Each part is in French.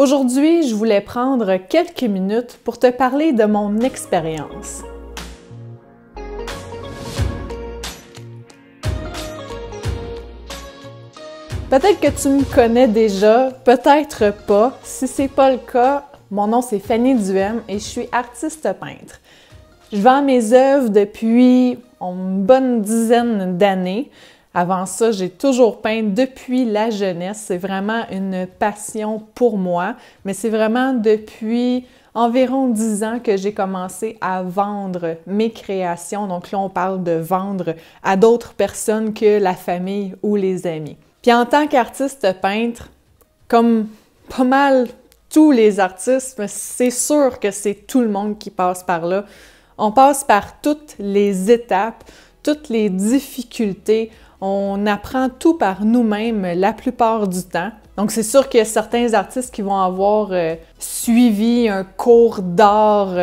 Aujourd'hui, je voulais prendre quelques minutes pour te parler de mon expérience. Peut-être que tu me connais déjà, peut-être pas. Si c'est pas le cas, mon nom c'est Fanny Duhem et je suis artiste peintre. Je vends mes œuvres depuis une bonne dizaine d'années. Avant ça, j'ai toujours peint depuis la jeunesse. C'est vraiment une passion pour moi, mais c'est vraiment depuis environ 10 ans que j'ai commencé à vendre mes créations. Donc là, on parle de vendre à d'autres personnes que la famille ou les amis. Puis en tant qu'artiste peintre, comme pas mal tous les artistes, c'est sûr que c'est tout le monde qui passe par là. On passe par toutes les étapes, toutes les difficultés. On apprend tout par nous-mêmes la plupart du temps. Donc, c'est sûr qu'il y a certains artistes qui vont avoir suivi un cours d'art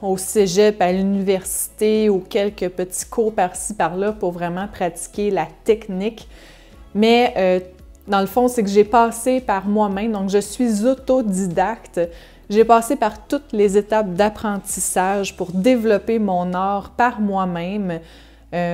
au cégep, à l'université ou quelques petits cours par-ci, par-là pour vraiment pratiquer la technique. Mais dans le fond, c'est que j'ai passé par moi-même, donc je suis autodidacte. J'ai passé par toutes les étapes d'apprentissage pour développer mon art par moi-même.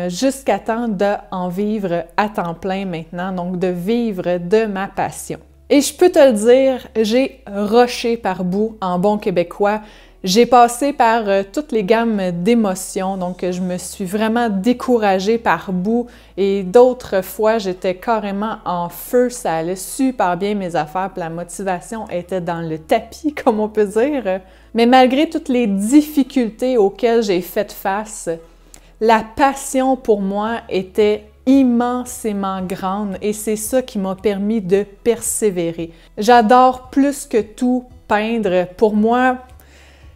Jusqu'à temps d'en vivre à temps plein maintenant, donc de vivre de ma passion. Et je peux te le dire, j'ai rushé par bout en bon québécois. J'ai passé par toutes les gammes d'émotions, donc je me suis vraiment découragée par bout et d'autres fois, j'étais carrément en feu, ça allait super bien mes affaires, puis la motivation était dans le tapis, comme on peut dire. Mais malgré toutes les difficultés auxquelles j'ai fait face, la passion pour moi était immensément grande et c'est ça qui m'a permis de persévérer. J'adore plus que tout peindre. Pour moi,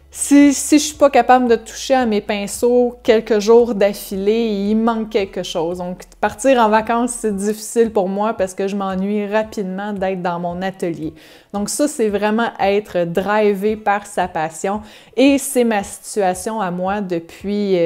si je suis pas capable de toucher à mes pinceaux quelques jours d'affilée, il manque quelque chose. Donc, partir en vacances, c'est difficile pour moi parce que je m'ennuie rapidement d'être dans mon atelier. Donc ça, c'est vraiment être drivé par sa passion et c'est ma situation à moi depuis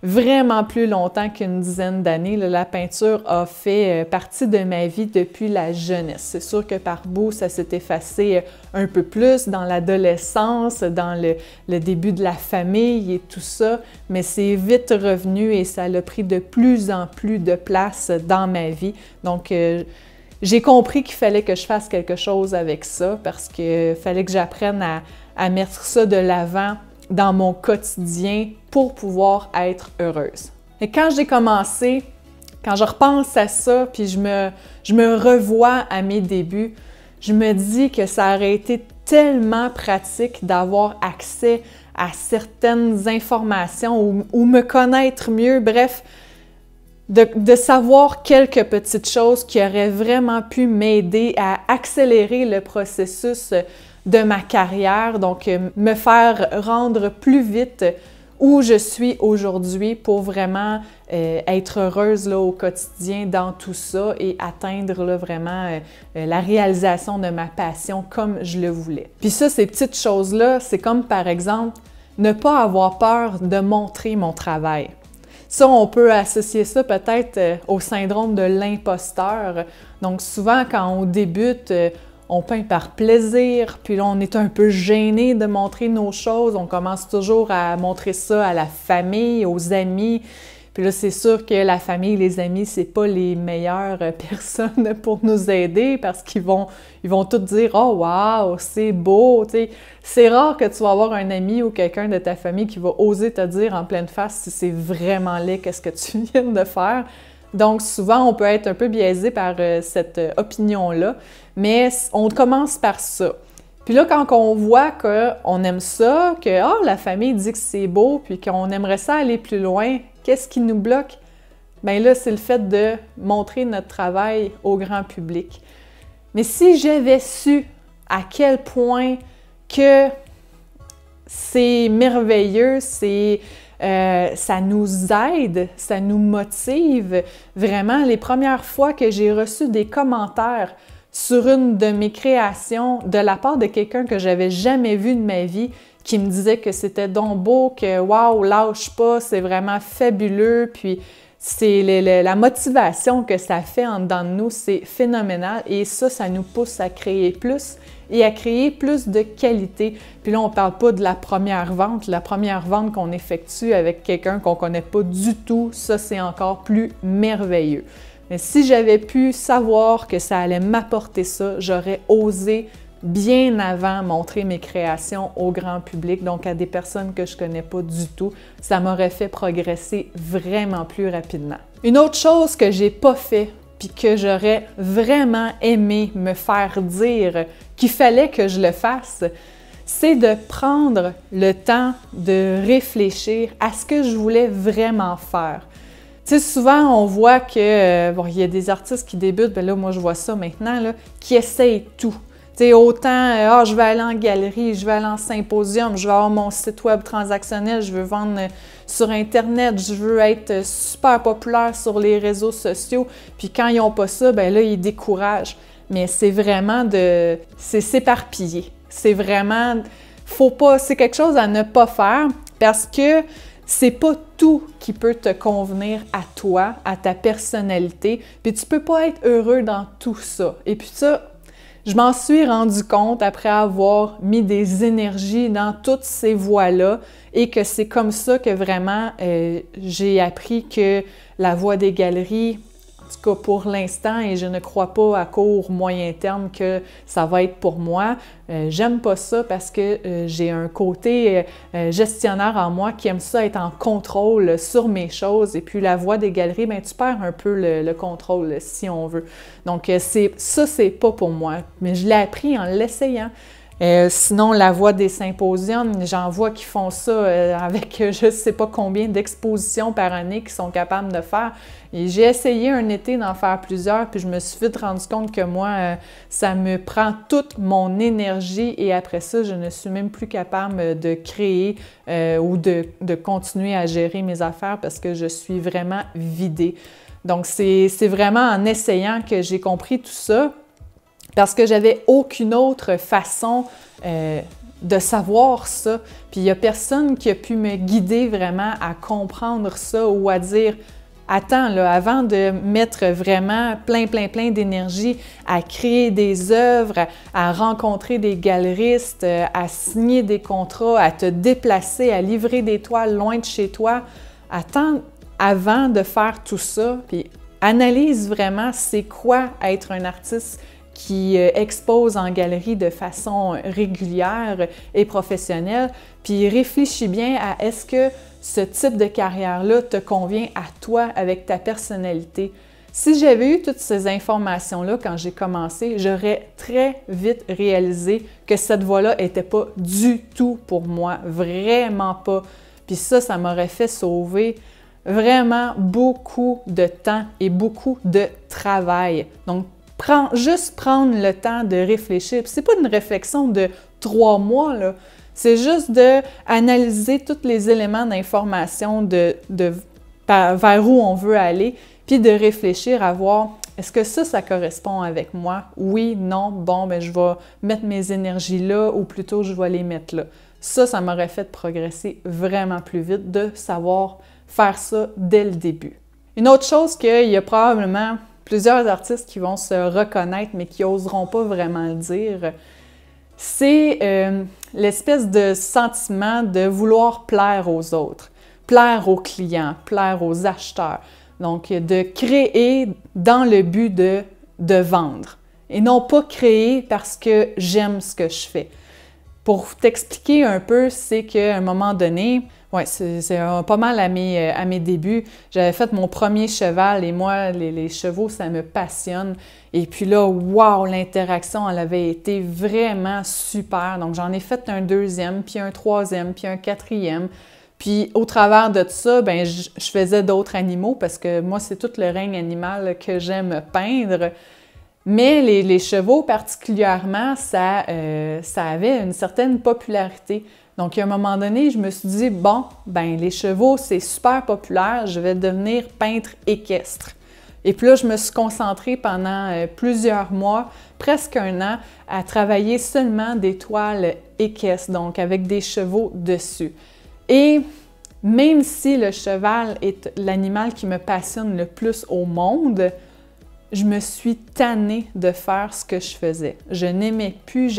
vraiment plus longtemps qu'une dizaine d'années. La peinture a fait partie de ma vie depuis la jeunesse. C'est sûr que par bout, ça s'est effacé un peu plus dans l'adolescence, dans le début de la famille et tout ça, mais c'est vite revenu et ça a pris de plus en plus de place dans ma vie. Donc, j'ai compris qu'il fallait que je fasse quelque chose avec ça parce qu'il fallait que j'apprenne à mettre ça de l'avant dans mon quotidien pour pouvoir être heureuse. Et quand j'ai commencé, quand je repense à ça, puis je me revois à mes débuts, je me dis que ça aurait été tellement pratique d'avoir accès à certaines informations ou me connaître mieux, bref, de savoir quelques petites choses qui auraient vraiment pu m'aider à accélérer le processus de ma carrière, donc me faire rendre plus vite où je suis aujourd'hui pour vraiment être heureuse là, au quotidien dans tout ça et atteindre là, vraiment la réalisation de ma passion comme je le voulais. Puis ça, ces petites choses-là, c'est comme par exemple ne pas avoir peur de montrer mon travail. Ça, on peut associer ça peut-être au syndrome de l'imposteur. Donc souvent, quand on débute, on peint par plaisir, puis là, on est un peu gêné de montrer nos choses. On commence toujours à montrer ça à la famille, aux amis. Puis là, c'est sûr que la famille et les amis, c'est pas les meilleures personnes pour nous aider parce qu'ils vont tous dire « Oh, wow, c'est beau! » C'est rare que tu vas avoir un ami ou quelqu'un de ta famille qui va oser te dire en pleine face si c'est vraiment laid qu'est-ce que tu viens de faire. Donc, souvent, on peut être un peu biaisé par cette opinion-là, mais on commence par ça. Puis là, quand on voit qu'on aime ça, que la famille dit que c'est beau, puis qu'on aimerait ça aller plus loin, qu'est-ce qui nous bloque? Bien là, c'est le fait de montrer notre travail au grand public. Mais si j'avais su à quel point que c'est merveilleux, ça nous aide, ça nous motive. Vraiment, les premières fois que j'ai reçu des commentaires sur une de mes créations de la part de quelqu'un que j'avais jamais vu de ma vie, qui me disait que c'était donc beau, que « wow, lâche pas, c'est vraiment fabuleux », puis c'est la motivation que ça fait en dedans de nous, c'est phénoménal et ça nous pousse à créer plus et à créer plus de qualité. Puis là, on ne parle pas de la première vente qu'on effectue avec quelqu'un qu'on ne connaît pas du tout, ça c'est encore plus merveilleux. Mais si j'avais pu savoir que ça allait m'apporter ça, j'aurais osé bien avant montrer mes créations au grand public, donc à des personnes que je connais pas du tout. Ça m'aurait fait progresser vraiment plus rapidement. Une autre chose que j'ai pas fait, puis que j'aurais vraiment aimé me faire dire qu'il fallait que je le fasse, c'est de prendre le temps de réfléchir à ce que je voulais vraiment faire. Tu sais, souvent, on voit que, bon, il y a des artistes qui débutent, ben là, moi, je vois ça maintenant, là, qui essayent tout. Tu sais, autant, je vais aller en galerie, je vais aller en symposium, je vais avoir mon site web transactionnel, je veux vendre sur Internet, je veux être super populaire sur les réseaux sociaux. Puis quand ils n'ont pas ça, ben là, ils découragent. Mais c'est vraiment c'est s'éparpiller. C'est vraiment, c'est quelque chose à ne pas faire parce que c'est pas tout qui peut te convenir à toi, à ta personnalité, puis tu peux pas être heureux dans tout ça. Et puis ça, je m'en suis rendu compte après avoir mis des énergies dans toutes ces voies-là et que c'est comme ça que vraiment j'ai appris que la voie des galeries, en tout cas pour l'instant, et je ne crois pas à court, moyen terme que ça va être pour moi. J'aime pas ça parce que j'ai un côté gestionnaire en moi qui aime ça être en contrôle sur mes choses. Et puis la voie des galeries, ben, tu perds un peu le contrôle si on veut. Donc ça, c'est pas pour moi. Mais je l'ai appris en l'essayant. Sinon, la voie des symposiums, j'en vois qui font ça avec je ne sais pas combien d'expositions par année qu'ils sont capables de faire. Et j'ai essayé un été d'en faire plusieurs, puis je me suis vite rendu compte que moi, ça me prend toute mon énergie et après ça, je ne suis même plus capable de créer ou de continuer à gérer mes affaires parce que je suis vraiment vidée. Donc, c'est vraiment en essayant que j'ai compris tout ça. Parce que j'avais aucune autre façon de savoir ça. Puis il n'y a personne qui a pu me guider vraiment à comprendre ça ou à dire « Attends, là, avant de mettre vraiment plein d'énergie à créer des œuvres, à rencontrer des galeristes, à signer des contrats, à te déplacer, à livrer des toiles loin de chez toi, attends avant de faire tout ça, puis analyse vraiment c'est quoi être un artiste qui expose en galerie de façon régulière et professionnelle, puis réfléchis bien à est-ce que ce type de carrière-là te convient à toi avec ta personnalité. Si j'avais eu toutes ces informations-là quand j'ai commencé, j'aurais très vite réalisé que cette voie-là n'était pas du tout pour moi, vraiment pas. Puis ça m'aurait fait sauver vraiment beaucoup de temps et beaucoup de travail. Donc, juste prendre le temps de réfléchir. Puis c'est pas une réflexion de 3 mois, là. C'est juste d'analyser tous les éléments d'information vers où on veut aller, puis de réfléchir à voir est-ce que ça correspond avec moi? Oui, non, bon, ben je vais mettre mes énergies là ou plutôt je vais les mettre là. Ça m'aurait fait progresser vraiment plus vite de savoir faire ça dès le début. Une autre chose qu'il y a probablement plusieurs artistes qui vont se reconnaître, mais qui n'oseront pas vraiment le dire, c'est l'espèce de sentiment de vouloir plaire aux autres, plaire aux clients, plaire aux acheteurs. Donc, de créer dans le but de vendre et non pas créer parce que j'aime ce que je fais. Pour t'expliquer un peu, c'est qu'à un moment donné, ouais, c'est pas mal à mes débuts. J'avais fait mon premier cheval et moi, les chevaux, ça me passionne. Et puis là, wow, l'interaction, elle avait été vraiment super. Donc, j'en ai fait un deuxième, puis un troisième, puis un quatrième. Puis, au travers de tout ça, ben, je faisais d'autres animaux parce que moi, c'est tout le règne animal que j'aime peindre. Mais les chevaux particulièrement, ça avait une certaine popularité. Donc, à un moment donné, je me suis dit, bon, ben les chevaux, c'est super populaire, je vais devenir peintre équestre. Et puis là, je me suis concentrée pendant plusieurs mois, presque 1 an, à travailler seulement des toiles équestres, donc avec des chevaux dessus. Et même si le cheval est l'animal qui me passionne le plus au monde, je me suis tannée de faire ce que je faisais. Je n'aimais plus,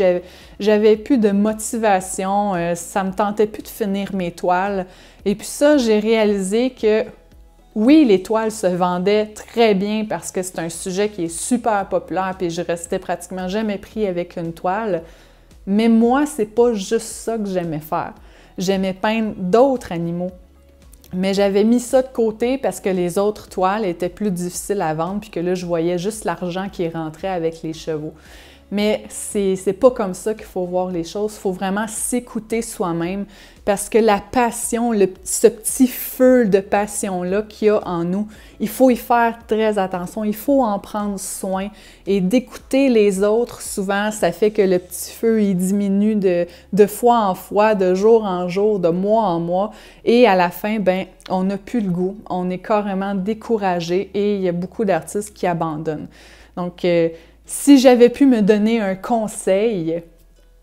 j'avais plus de motivation, ça me tentait plus de finir mes toiles. Et puis ça, j'ai réalisé que oui, les toiles se vendaient très bien parce que c'est un sujet qui est super populaire puis je restais pratiquement jamais pris avec une toile. Mais moi, c'est pas juste ça que j'aimais faire. J'aimais peindre d'autres animaux. Mais j'avais mis ça de côté parce que les autres toiles étaient plus difficiles à vendre puis que là, je voyais juste l'argent qui rentrait avec les chevaux. Mais c'est pas comme ça qu'il faut voir les choses. Il faut vraiment s'écouter soi-même parce que la passion, ce petit feu de passion-là qu'il y a en nous, il faut y faire très attention, il faut en prendre soin. Et d'écouter les autres, souvent, ça fait que le petit feu, il diminue de fois en fois, de jour en jour, de mois en mois. Et à la fin, ben, on n'a plus le goût, on est carrément découragé et il y a beaucoup d'artistes qui abandonnent. Donc, si j'avais pu me donner un conseil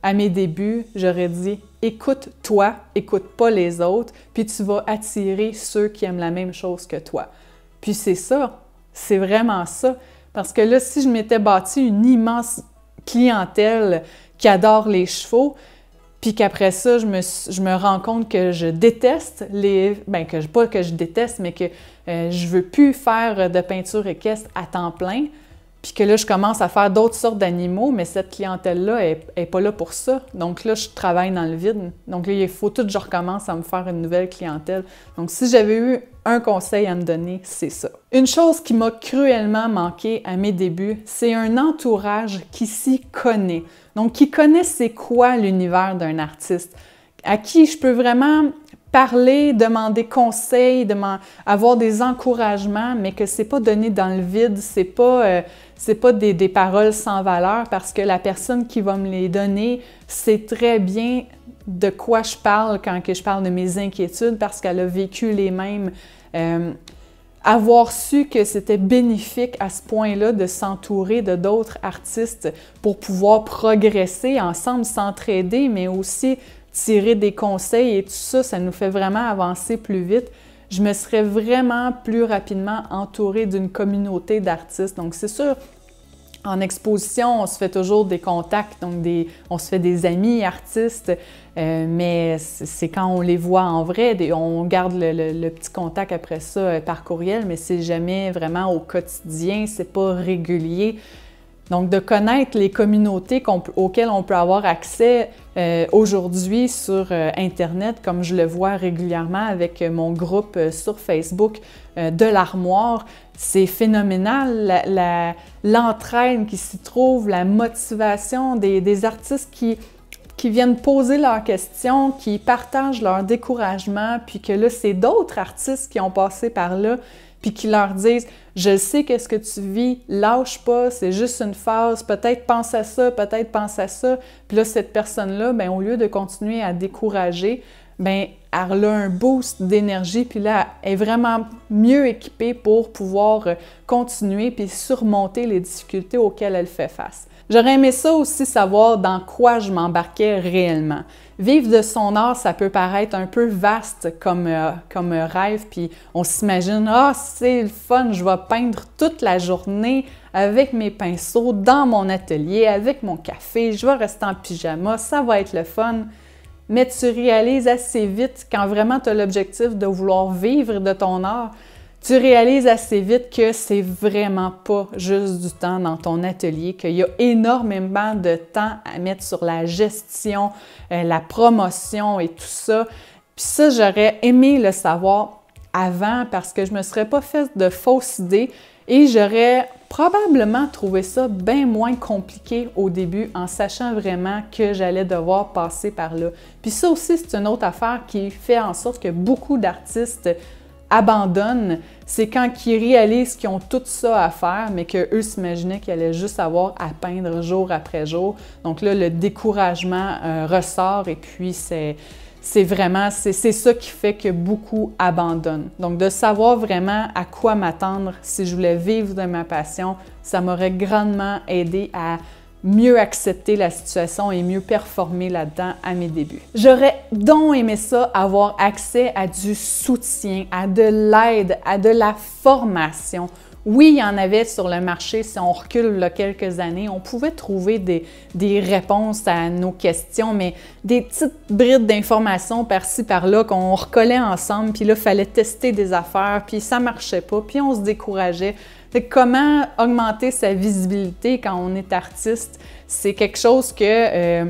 à mes débuts, j'aurais dit « Écoute-toi, écoute pas les autres, puis tu vas attirer ceux qui aiment la même chose que toi. » Puis c'est ça, c'est vraiment ça. Parce que là, si je m'étais bâti une immense clientèle qui adore les chevaux, puis qu'après ça, je me rends compte que je déteste pas que je déteste, mais que je veux plus faire de peinture équestre à temps plein, puis que là, je commence à faire d'autres sortes d'animaux, mais cette clientèle-là est pas là pour ça. Donc là, je travaille dans le vide. Donc là, il faut tout que je recommence à me faire une nouvelle clientèle. Donc si j'avais eu un conseil à me donner, c'est ça. Une chose qui m'a cruellement manqué à mes débuts, c'est un entourage qui s'y connaît. Donc qui connaît c'est quoi l'univers d'un artiste, à qui je peux vraiment parler, demander conseil, avoir des encouragements, mais que c'est pas donné dans le vide, c'est pas des paroles sans valeur parce que la personne qui va me les donner sait très bien de quoi je parle quand je parle de mes inquiétudes parce qu'elle a vécu les mêmes. Avoir su que c'était bénéfique à ce point-là de s'entourer de d'autres artistes pour pouvoir progresser ensemble, s'entraider, mais aussi tirer des conseils et tout ça, ça nous fait vraiment avancer plus vite. Je me serais vraiment plus rapidement entourée d'une communauté d'artistes. Donc c'est sûr, en exposition, on se fait toujours des contacts, donc on se fait des amis artistes, mais c'est quand on les voit en vrai, on garde le petit contact après ça par courriel, mais c'est jamais vraiment au quotidien, c'est pas régulier. Donc, de connaître les communautés auxquelles on peut avoir accès aujourd'hui sur Internet, comme je le vois régulièrement avec mon groupe sur Facebook de l'armoire, c'est phénoménal. L'entraide qui s'y trouve, la motivation des artistes qui viennent poser leurs questions, qui partagent leur découragement, puis que là, c'est d'autres artistes qui ont passé par là, puis qui leur disent « Je sais qu'est-ce que tu vis, lâche pas, c'est juste une phase, peut-être pense à ça, peut-être pense à ça. » Puis là, cette personne-là, bien, au lieu de continuer à décourager, bien, elle a un boost d'énergie, puis là, elle est vraiment mieux équipée pour pouvoir continuer puis surmonter les difficultés auxquelles elle fait face. J'aurais aimé ça aussi savoir dans quoi je m'embarquais réellement. Vivre de son art, ça peut paraître un peu vaste comme rêve, puis on s'imagine « Ah, c'est le fun, je vais peindre toute la journée avec mes pinceaux dans mon atelier, avec mon café, je vais rester en pyjama, ça va être le fun. » Mais tu réalises assez vite, quand vraiment tu as l'objectif de vouloir vivre de ton art, tu réalises assez vite que c'est vraiment pas juste du temps dans ton atelier, qu'il y a énormément de temps à mettre sur la gestion, la promotion et tout ça. Puis ça, j'aurais aimé le savoir avant parce que je me serais pas fait de fausses idées et j'aurais probablement trouvé ça bien moins compliqué au début en sachant vraiment que j'allais devoir passer par là. Puis ça aussi, c'est une autre affaire qui fait en sorte que beaucoup d'artistes abandonnent, c'est quand ils réalisent qu'ils ont tout ça à faire, mais qu'eux s'imaginaient qu'ils allaient juste avoir à peindre jour après jour. Donc là, le découragement ressort et puis c'est ça qui fait que beaucoup abandonnent. Donc de savoir vraiment à quoi m'attendre si je voulais vivre de ma passion, ça m'aurait grandement aidé à mieux accepter la situation et mieux performer là-dedans à mes débuts. J'aurais donc aimé ça, avoir accès à du soutien, à de l'aide, à de la formation. Oui, il y en avait sur le marché, si on recule là, quelques années, on pouvait trouver des réponses à nos questions, mais des petites brides d'informations par-ci, par-là qu'on recollait ensemble, puis là, il fallait tester des affaires, puis ça marchait pas, puis on se décourageait. Fait que comment augmenter sa visibilité quand on est artiste, c'est quelque chose que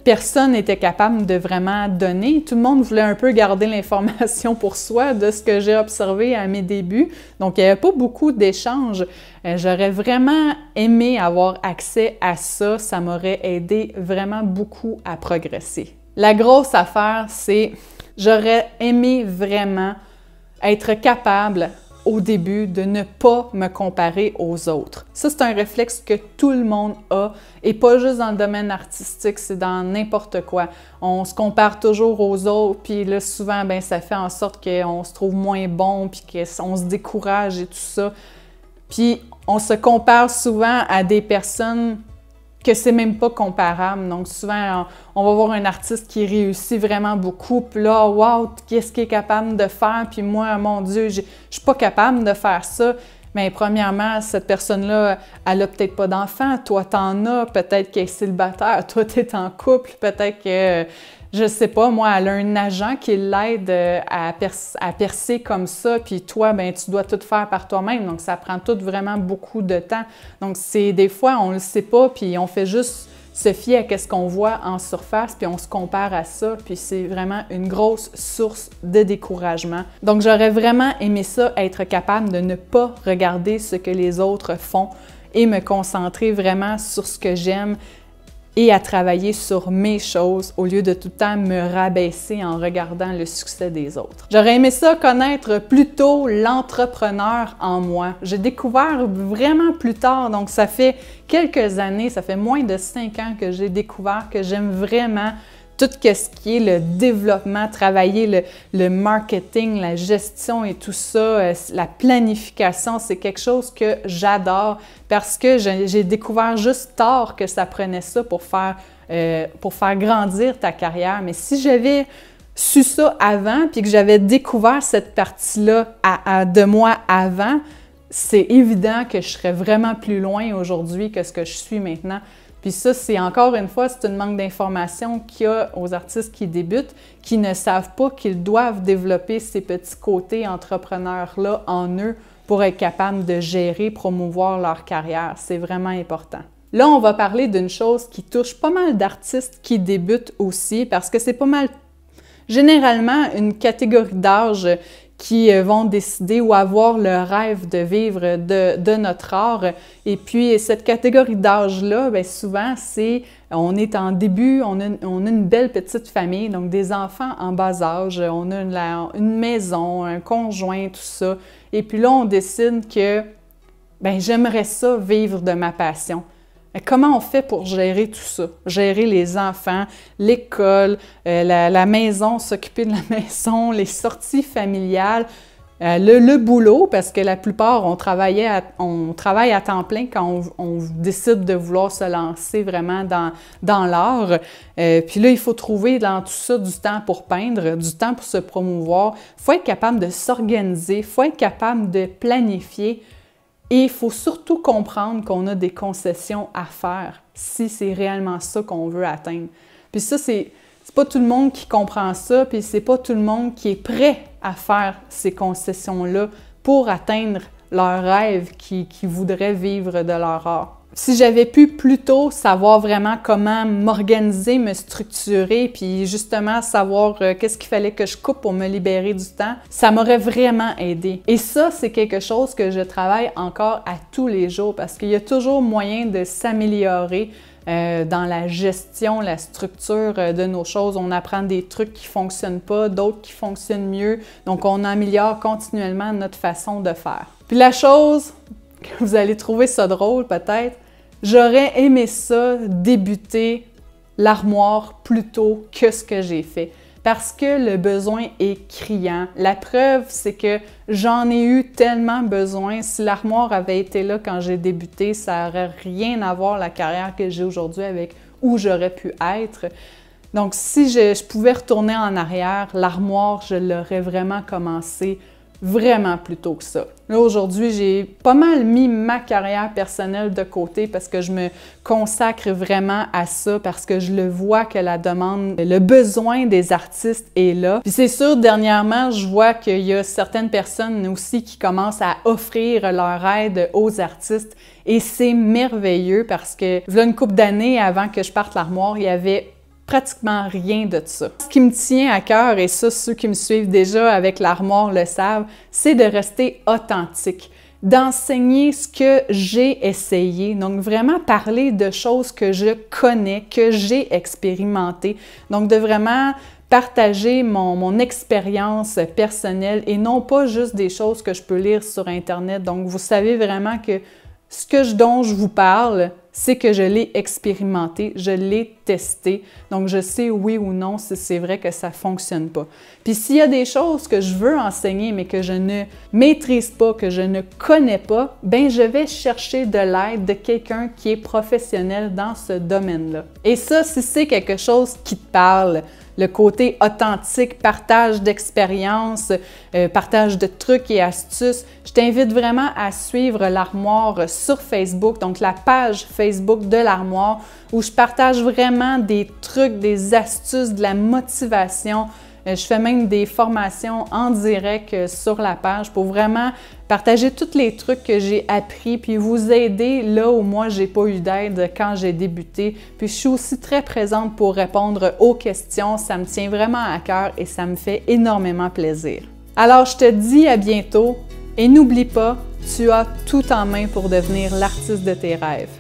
personne n'était capable de vraiment donner. Tout le monde voulait un peu garder l'information pour soi de ce que j'ai observé à mes débuts. Donc, il n'y avait pas beaucoup d'échanges. J'aurais vraiment aimé avoir accès à ça. Ça m'aurait aidé vraiment beaucoup à progresser. La grosse affaire, c'est j'aurais aimé vraiment être capable au début de ne pas me comparer aux autres. Ça, c'est un réflexe que tout le monde a, et pas juste dans le domaine artistique, c'est dans n'importe quoi. On se compare toujours aux autres, puis là, souvent, ben, ça fait en sorte qu'on se trouve moins bon, puis qu'on se décourage et tout ça. Puis, on se compare souvent à des personnes que c'est même pas comparable. Donc, souvent, on va voir un artiste qui réussit vraiment beaucoup, puis là, wow, qu'est-ce qu'il est capable de faire? Puis moi, mon Dieu, je suis pas capable de faire ça. Mais premièrement, cette personne-là, elle a peut-être pas d'enfant. Toi, t'en as. Peut-être qu'elle est célibataire. Toi, t'es en couple. Peut-être que, je sais pas, moi, elle a un agent qui l'aide à percer comme ça. Puis toi, ben tu dois tout faire par toi-même. Donc, ça prend tout vraiment beaucoup de temps. Donc, c'est des fois, on le sait pas, puis on fait juste se fier à ce qu'on voit en surface, puis on se compare à ça, puis c'est vraiment une grosse source de découragement. Donc, j'aurais vraiment aimé ça, être capable de ne pas regarder ce que les autres font et me concentrer vraiment sur ce que j'aime et à travailler sur mes choses au lieu de tout le temps me rabaisser en regardant le succès des autres. J'aurais aimé ça connaître plus tôt l'entrepreneur en moi. J'ai découvert vraiment plus tard, donc ça fait quelques années, ça fait moins de 5 ans que j'ai découvert que j'aime vraiment tout ce qui est le développement, travailler le marketing, la gestion et tout ça, la planification, c'est quelque chose que j'adore parce que j'ai découvert juste tard que ça prenait ça pour faire grandir ta carrière. Mais si j'avais su ça avant puis que j'avais découvert cette partie-là de moi avant, c'est évident que je serais vraiment plus loin aujourd'hui que ce que je suis maintenant. Puis ça, c'est encore une fois, c'est une manque d'information qu'il y a aux artistes qui débutent, qui ne savent pas qu'ils doivent développer ces petits côtés entrepreneurs-là en eux pour être capables de gérer, promouvoir leur carrière. C'est vraiment important. Là, on va parler d'une chose qui touche pas mal d'artistes qui débutent aussi, parce que c'est pas mal, généralement, une catégorie d'âge qui vont décider ou avoir le rêve de vivre de notre art. Et puis, cette catégorie d'âge-là, bien souvent, on est en début, on a une belle petite famille, donc des enfants en bas âge, on a une maison, un conjoint, tout ça. Et puis là, on décide que, bien, j'aimerais ça vivre de ma passion. Comment on fait pour gérer tout ça? Gérer les enfants, l'école, la maison, s'occuper de la maison, les sorties familiales, le boulot, parce que la plupart, on travaille à temps plein quand on décide de vouloir se lancer vraiment dans l'art. Puis là, il faut trouver dans tout ça du temps pour peindre, du temps pour se promouvoir. Il faut être capable de s'organiser, il faut être capable de planifier. Et il faut surtout comprendre qu'on a des concessions à faire si c'est réellement ça qu'on veut atteindre. Puis ça, c'est pas tout le monde qui comprend ça, puis c'est pas tout le monde qui est prêt à faire ces concessions-là pour atteindre leur rêve qui voudraient vivre de leur art. Si j'avais pu plus tôt savoir vraiment comment m'organiser, me structurer, puis justement savoir qu'est-ce qu'il fallait que je coupe pour me libérer du temps, ça m'aurait vraiment aidé. Et ça, c'est quelque chose que je travaille encore à tous les jours parce qu'il y a toujours moyen de s'améliorer dans la gestion, la structure de nos choses. On apprend des trucs qui ne fonctionnent pas, d'autres qui fonctionnent mieux. Donc, on améliore continuellement notre façon de faire. Puis la chose, vous allez trouver ça drôle peut-être, j'aurais aimé ça débuter l'armoire plus tôt que ce que j'ai fait parce que le besoin est criant. La preuve, c'est que j'en ai eu tellement besoin. Si l'armoire avait été là quand j'ai débuté, ça n'aurait rien à voir la carrière que j'ai aujourd'hui avec où j'aurais pu être. Donc, si je pouvais retourner en arrière, l'armoire, je l'aurais vraiment commencé vraiment plus tôt que ça. Là, aujourd'hui, j'ai pas mal mis ma carrière personnelle de côté parce que je me consacre vraiment à ça, parce que je le vois que la demande, le besoin des artistes est là. Puis c'est sûr, dernièrement, je vois qu'il y a certaines personnes aussi qui commencent à offrir leur aide aux artistes et c'est merveilleux parce que, voilà une couple d'années avant que je parte l'armoire, il y avait pratiquement rien de ça. Ce qui me tient à cœur, et ça, ceux qui me suivent déjà avec l'armoire le savent, c'est de rester authentique, d'enseigner ce que j'ai essayé, donc vraiment parler de choses que je connais, que j'ai expérimentées, donc de vraiment partager mon expérience personnelle et non pas juste des choses que je peux lire sur Internet. Donc, vous savez vraiment que dont je vous parle, c'est que je l'ai expérimenté, je l'ai testé, donc je sais oui ou non si c'est vrai que ça fonctionne pas. Puis s'il y a des choses que je veux enseigner mais que je ne maîtrise pas, que je ne connais pas, ben je vais chercher de l'aide de quelqu'un qui est professionnel dans ce domaine-là. Et ça, si c'est quelque chose qui te parle, le côté authentique, partage d'expériences, partage de trucs et astuces, je t'invite vraiment à suivre l'armoire sur Facebook, donc la page Facebook de l'armoire, où je partage vraiment des trucs, des astuces, de la motivation. Je fais même des formations en direct sur la page pour vraiment partager tous les trucs que j'ai appris puis vous aider là où moi j'ai pas eu d'aide quand j'ai débuté. Puis je suis aussi très présente pour répondre aux questions. Ça me tient vraiment à cœur et ça me fait énormément plaisir. Alors je te dis à bientôt et n'oublie pas, tu as tout en main pour devenir l'artiste de tes rêves.